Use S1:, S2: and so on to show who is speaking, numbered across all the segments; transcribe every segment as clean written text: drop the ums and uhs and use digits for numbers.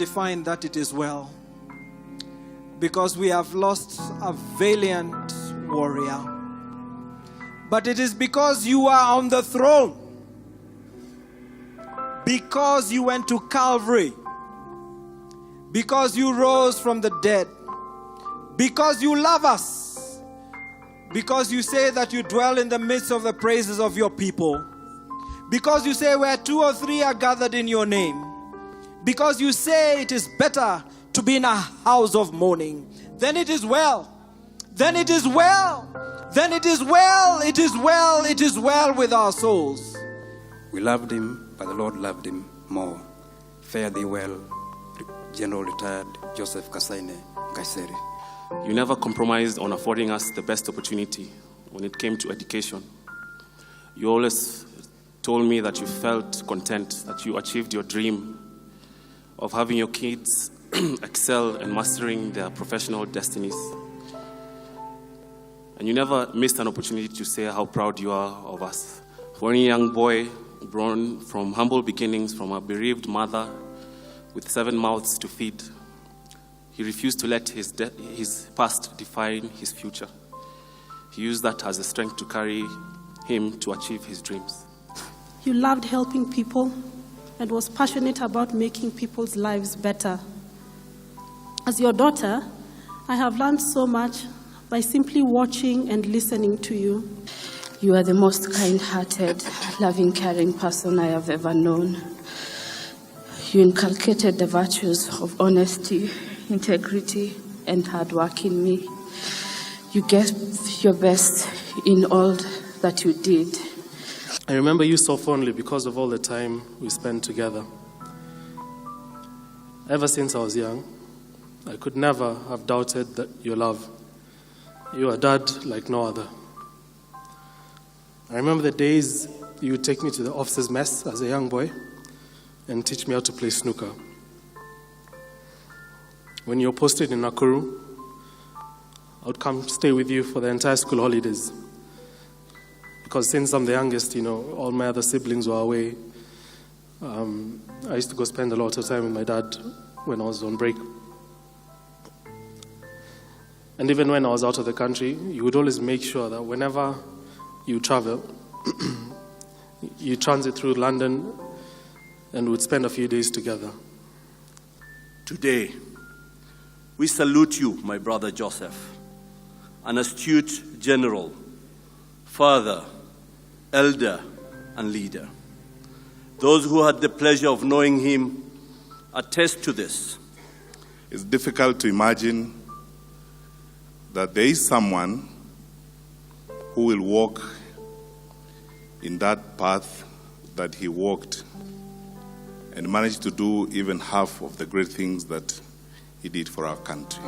S1: find that it is well, because we have lost a valiant warrior. But it is because you are on the throne, because you went to Calvary, because you rose from the dead, because you love us, because you say that you dwell in the midst of the praises of your people, because you say where 2 or 3 are gathered in your name, because you say it is better to be in a house of mourning, then it is well. Then it is well. Then it is well. It is well. It is well with our souls.
S2: We loved him, but the Lord loved him more. Fare thee well, General Retired Joseph Nkaisserry.
S3: You never compromised on affording us the best opportunity when it came to education. You always told me that you felt content, that you achieved your dream of having your kids excel and mastering their professional destinies. And you never missed an opportunity to say how proud you are of us. For any young boy born from humble beginnings, from a bereaved mother with 7 mouths to feed, he refused to let his past define his future. He used that as a strength to carry him to achieve his dreams.
S4: You loved helping people and was passionate about making people's lives better. As your daughter, I have learned so much by simply watching and listening to you.
S5: You are the most kind-hearted, loving, caring person I have ever known. You inculcated the virtues of honesty, integrity, and hard work in me. You gave your best in all that you did.
S6: I remember you so fondly because of all the time we spent together. Ever since I was young, I could never have doubted that your love. You are a dad like no other. I remember the days you would take me to the officers' mess as a young boy and teach me how to play snooker. When you were posted in Nakuru, I would come stay with you for the entire school holidays. Because since I'm the youngest, all my other siblings were away. I used to go spend a lot of time with my dad when I was on break. And even when I was out of the country, you would always make sure that whenever you travel, you transit through London and would spend a few days together.
S7: Today, we salute you, my brother Joseph, an astute general, father, elder, and leader. Those who had the pleasure of knowing him attest to this.
S8: It's difficult to imagine that there is someone who will walk in that path that he walked and manage to do even half of the great things that he did for our country.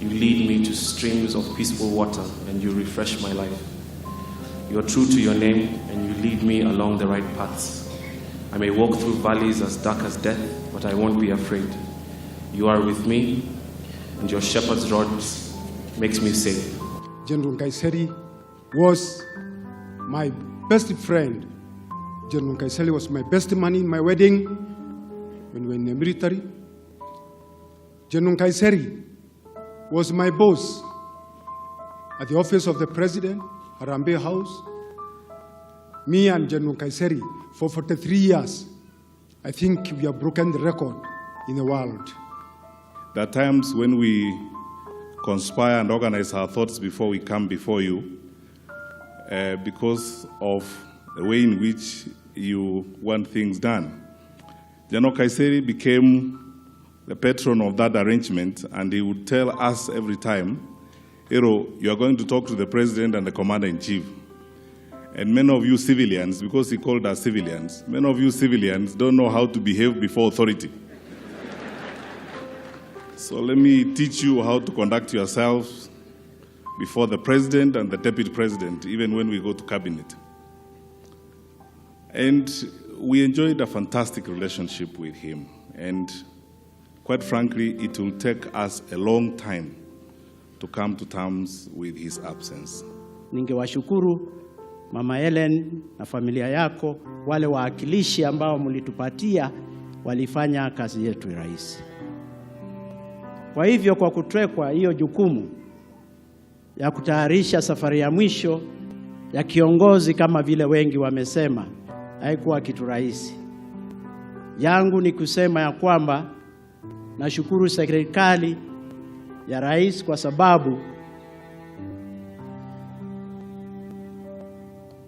S3: You lead me to streams of peaceful water, and you refresh my life. You are true to your name, and you lead me along the right paths. I may walk through valleys as dark as death, but I won't be afraid. You are with me, and your shepherd's rod makes me safe.
S9: General Nkaisserry was my best friend. General Nkaisserry was my best man in my wedding when we were in the military. General Nkaisserry was my boss at the office of the president, Harambee House. Me and General Nkaisserry for 43 years. I think we have broken the record in the world.
S8: There are times when we conspire and organize our thoughts before we come before you because of the way in which you want things done. General Nkaisserry became the patron of that arrangement, and he would tell us every time, Hero, you are going to talk to the president and the commander-in-chief. And many of you civilians, because he called us civilians, many of you civilians don't know how to behave before authority. So let me teach you how to conduct yourselves before the president and the deputy president, even when we go to cabinet. And we enjoyed a fantastic relationship with him. And quite frankly, it will take us a long time to come to terms with his absence.
S10: Ningewashukuru Mama Helen na familia yako, wale waakilishi ambao mlitupatia walifanya kazi yetu rahisi. Kwa hivyo kwa kutwekwa hiyo jukumu ya kutayarisha safari ya mwisho ya kiongozi kama vile wengi wamesema, haikuwa kitu rahisi. Yangu ni kusema ya kwamba nashukuru serikali ya rais kwa sababu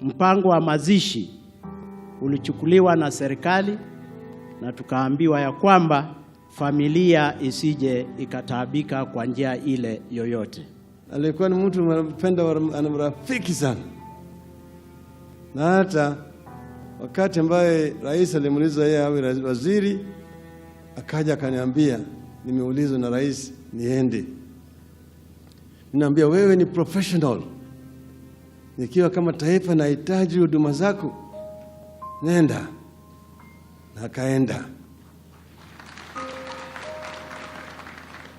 S10: mpango wa mazishi ulichukuliwa na serikali na tukaambiwa ya kwamba familia isije ikataabika kwa njia ile yoyote.
S11: Alikuwa ni mtu mpenda, anamrafiki sana. Na hata wakati ambaye rais alimuuliza yeye awe waziri, akaja akaniambia, nimeulizwa na rais niende. Ninaambia wewe ni professional. Nikiwa kama taifa nahitaji huduma zako, nenda. Na akaenda.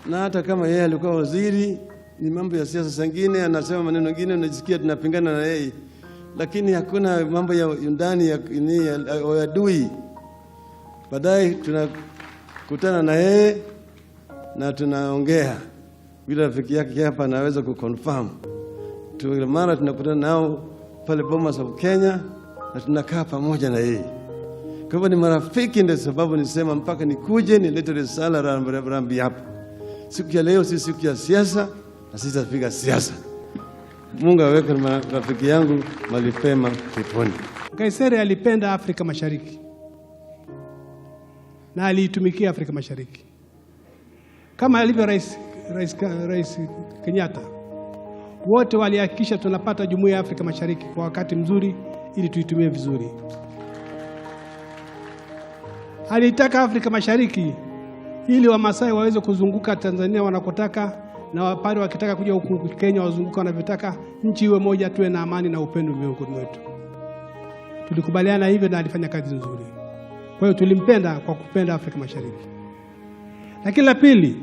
S11: Na hata kama yeye alikuwa waziri, ni mambo ya siasa zingine, anasema maneno mengine unajisikia tunapingana na yeye. Lakini hakuna mambo ya ndani ya adui. Baadaye tunakutana na yeye na tunaongea. Bila rafiki yake hapa anaweza kuconfirm. Mara tunakutana nao pale Bomas of Kenya na tunakaa pamoja na yeye. Kwa hivyo ni marafiki, ndio sababu nisema mpaka nikuje nilete risala rambi hapa. Siku ya leo si siku ya siasa na sitapiga siasa. Mungu aweke rafiki yangu malipema peponi.
S12: Nkaisserry alipenda Afrika Mashariki na aliitumikia Afrika Mashariki kama alivyo Rais Kenyatta. Wote walihakikisha tunapata Jumuiya ya Afrika Mashariki kwa wakati mzuri ili tuitumie vizuri. Alitaka Afrika Mashariki ili Wamasai waweze kuzunguka Tanzania wanakotaka, na wapare wakitaka kuja huku Kenya wazunguka wanavyotaka. Nchi iwe moja, tuwe na amani na upendo miongoni mwetu. Tulikubaliana hivyo na alifanya kazi nzuri. Kwa hiyo tulimpenda kwa kupenda Afrika Mashariki. Lakini la pili,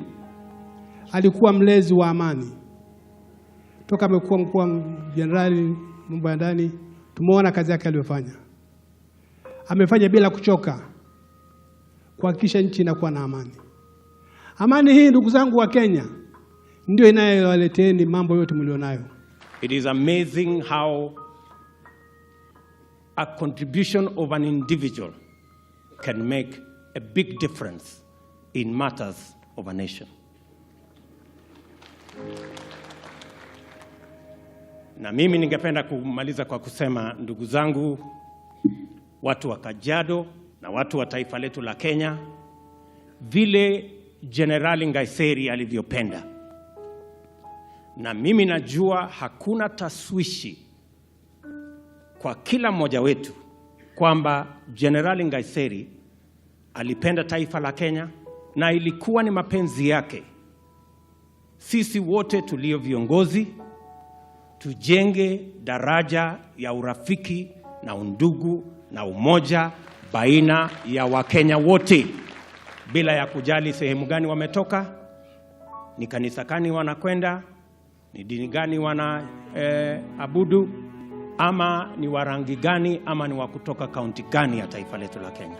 S12: alikuwa mlezi wa amani. Toka amekuwa mkuu wa jenerali mambo ya ndani, tumeona kazi yake aliyofanya. Amefanya bila kuchoka kuhakikisha nchi inakuwa na amani. Amani hii, ndugu zangu wa Kenya, ndio inayowaleteeni mambo yote mlionayo.
S13: It is amazing how a contribution of an individual can make a big difference in matters of a nation. Na mimi ningependa kumaliza kwa kusema, ndugu zangu, watu wa Kajiado na watu wa taifa letu la Kenya, vile General Nkaisserry alivyopenda. Na mimi najua hakuna taswishi kwa kila mmoja wetu kwamba General Nkaisserry alipenda taifa la Kenya, na ilikuwa ni mapenzi yake sisi wote tulio viongozi tujenge daraja ya urafiki na undugu na umoja baina ya Wakenya wote bila ya kujali sehemu gani wametoka, ni kanisa gani wanakwenda, ni dini gani abudu, ama ni warangi gani, ama ni wa kutoka kaunti gani ya taifa letu la Kenya.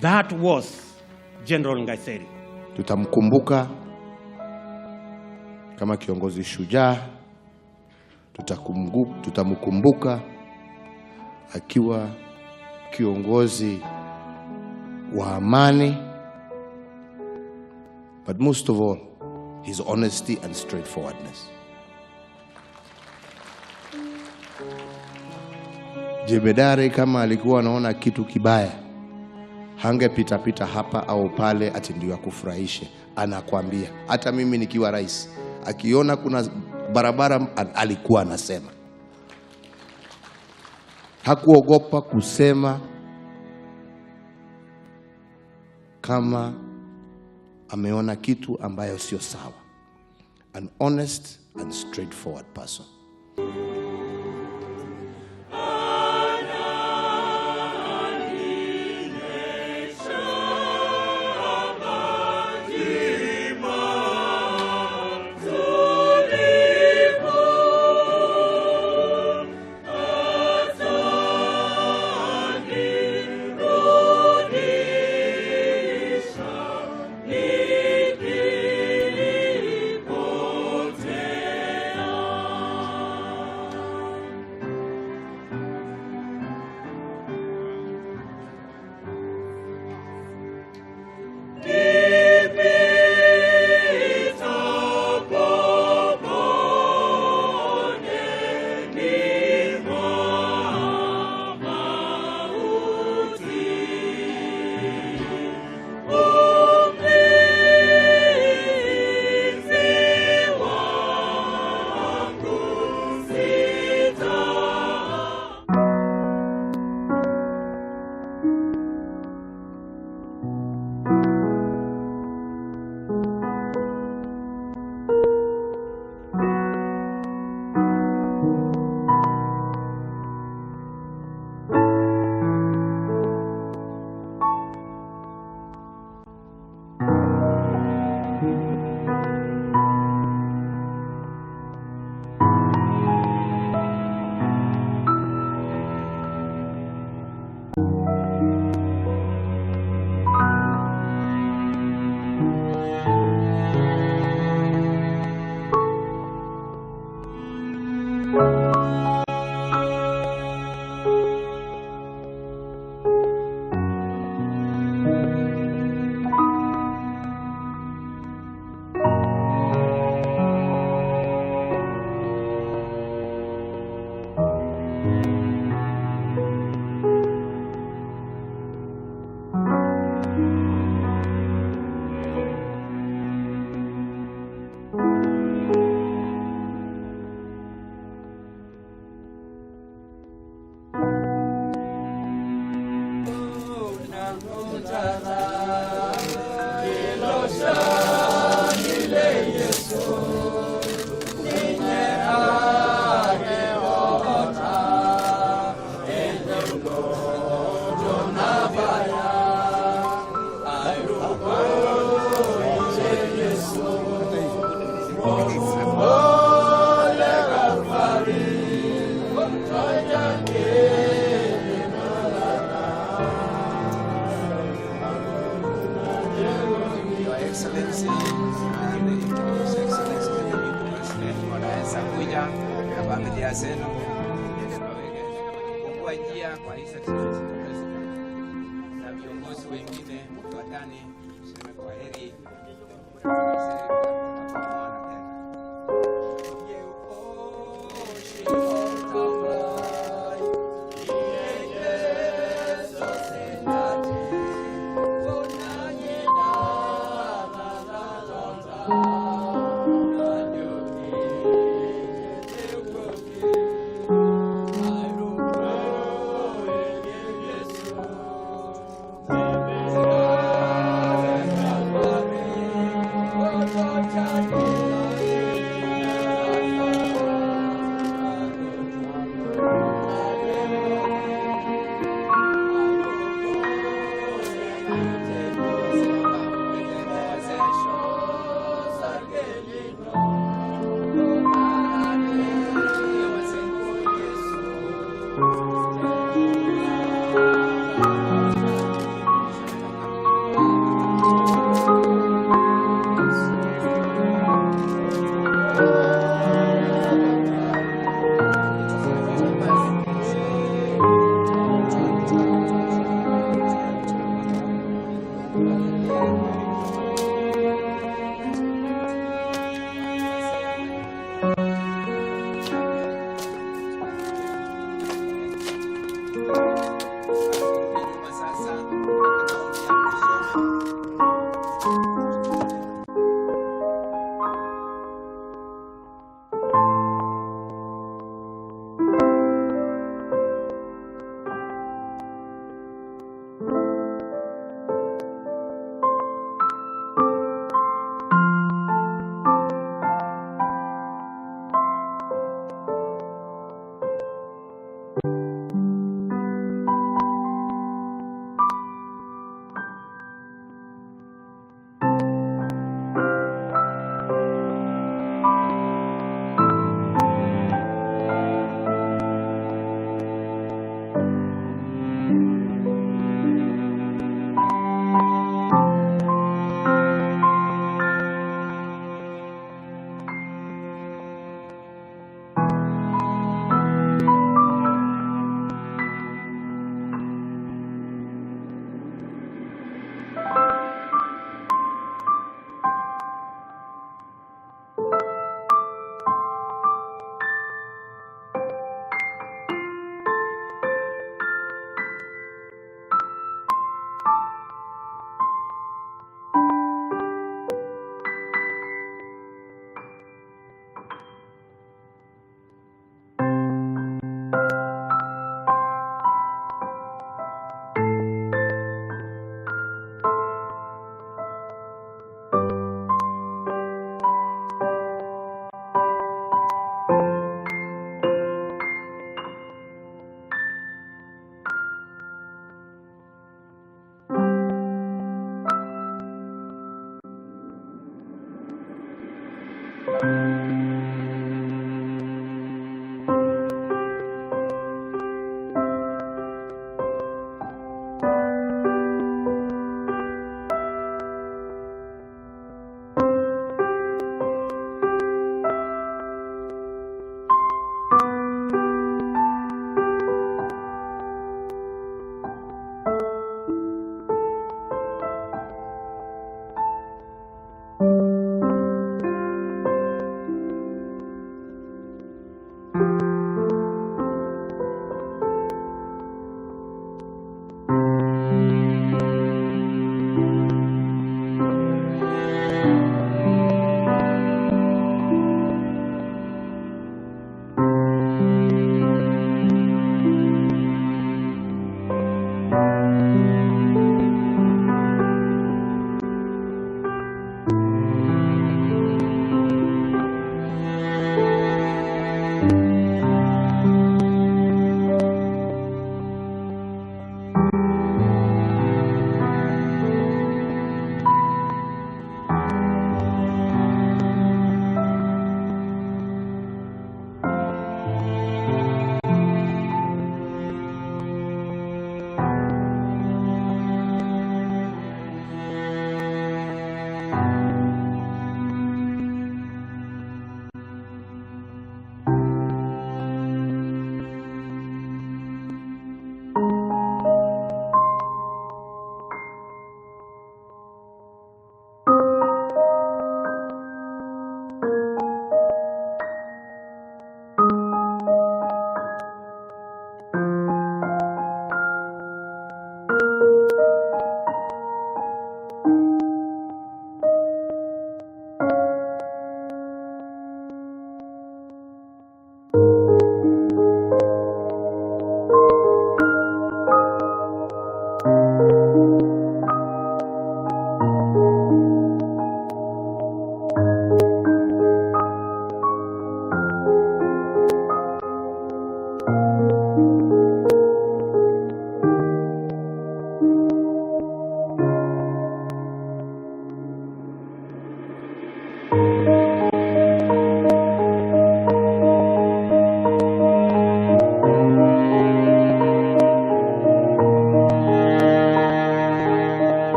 S13: That was General Nkaisserry.
S14: Tutamkumbuka kama kiongozi shujaa, tutamkumbuka akiwa kiongozi wa amani, but most of all, his honesty and straightforwardness. Jemedari kama alikuwa anaona kitu kibaya, hangepita hapa au pale ati ndio akufurahishe. Anakuambia, hata mimi nikiwa rais, akiona kuna barabara alikuwa anasema. Hakuogopa kusema kama ameona kitu ambayo sio sawa. An honest and straightforward person.
S1: you.